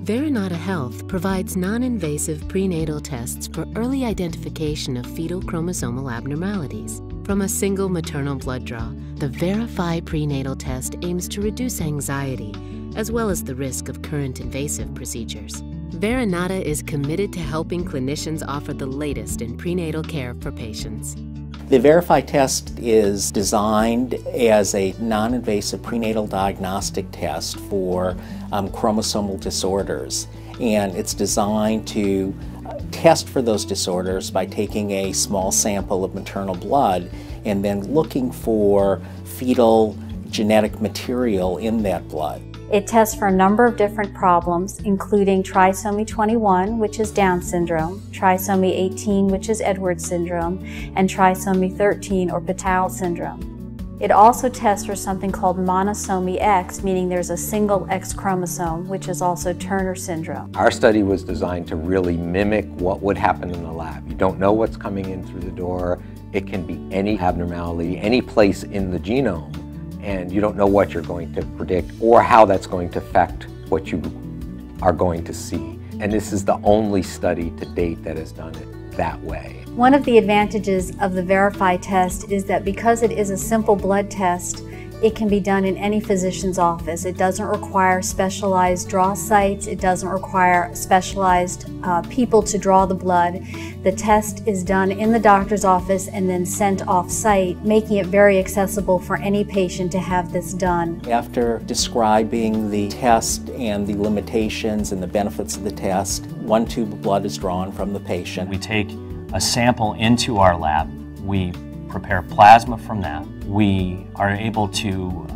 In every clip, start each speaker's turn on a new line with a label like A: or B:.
A: Verinata Health provides non-invasive prenatal tests for early identification of fetal chromosomal abnormalities. From a single maternal blood draw, the Verify prenatal test aims to reduce anxiety, as well as the risk of current invasive procedures. Verinata is committed to helping clinicians offer the latest in prenatal care for patients.
B: The Verify test is designed as a non-invasive prenatal diagnostic test for chromosomal disorders, and it's designed to test for those disorders by taking a small sample of maternal blood and then looking for fetal genetic material in that blood.
C: It tests for a number of different problems, including trisomy 21, which is Down syndrome, trisomy 18, which is Edwards syndrome, and trisomy 13, or Patau syndrome. It also tests for something called monosomy X, meaning there's a single X chromosome, which is also Turner syndrome.
D: Our study was designed to really mimic what would happen in the lab. You don't know what's coming in through the door. It can be any abnormality, any place in the genome, and you don't know what you're going to predict or how that's going to affect what you are going to see. And this is the only study to date that has done it that way.
C: One of the advantages of the Verify test is that because it is a simple blood test, it can be done in any physician's office. It doesn't require specialized draw sites. It doesn't require specialized people to draw the blood. The test is done in the doctor's office and then sent off-site, making it very accessible for any patient to have this done.
B: After describing the test and the limitations and the benefits of the test, one tube of blood is drawn from the patient.
E: We take a sample into our lab. We prepare plasma from that. We are able to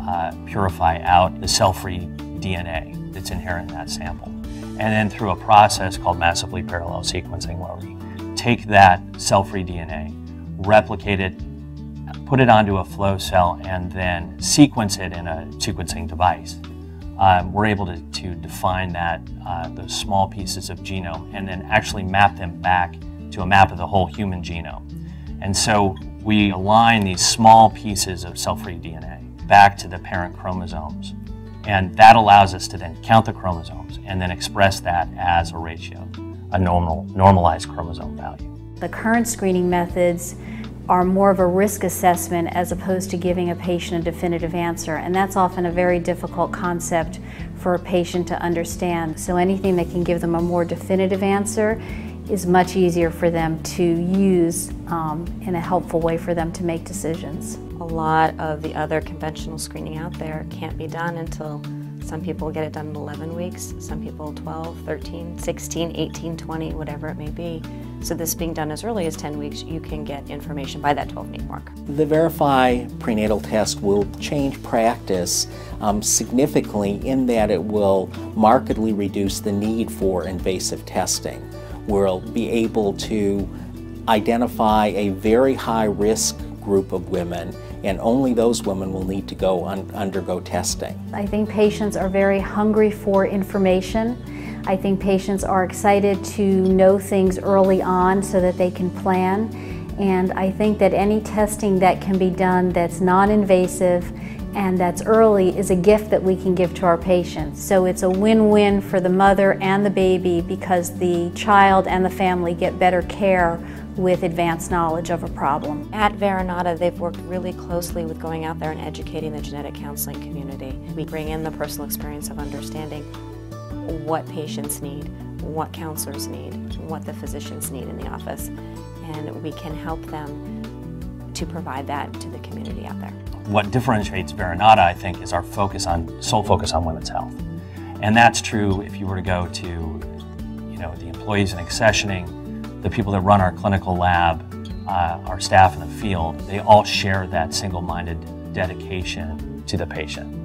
E: purify out the cell-free DNA that's inherent in that sample. And then through a process called massively parallel sequencing, where we take that cell-free DNA, replicate it, put it onto a flow cell, and then sequence it in a sequencing device. We're able to define those small pieces of genome and then actually map them back to a map of the whole human genome. And so we align these small pieces of cell-free DNA back to the parent chromosomes. And that allows us to then count the chromosomes and then express that as a ratio, a normalized chromosome value.
C: The current screening methods are more of a risk assessment as opposed to giving a patient a definitive answer. And that's often a very difficult concept for a patient to understand. So anything that can give them a more definitive answer is much easier for them to use in a helpful way for them to make decisions.
F: A lot of the other conventional screening out there can't be done until some people get it done in 11 weeks, some people 12, 13, 16, 18, 20, whatever it may be. So this being done as early as 10 weeks, you can get information by that 12-week mark.
B: The Verify prenatal test will change practice significantly in that it will markedly reduce the need for invasive testing. We'll be able to identify a very high-risk group of women, and only those women will need to go undergo testing.
C: I think patients are very hungry for information. I think patients are excited to know things early on so that they can plan. And I think that any testing that can be done that's non-invasive and that's early is a gift that we can give to our patients. So it's a win-win for the mother and the baby because the child and the family get better care with advanced knowledge of a problem.
F: At Verinata, they've worked really closely with going out there and educating the genetic counseling community. We bring in the personal experience of understanding what patients need, what counselors need, what the physicians need in the office, and we can help them to provide that to the community out there.
E: What differentiates Verinata, I think, is our sole focus on women's health. And that's true if you were to go to the employees in accessioning, the people that run our clinical lab, our staff in the field. They all share that single-minded dedication to the patient.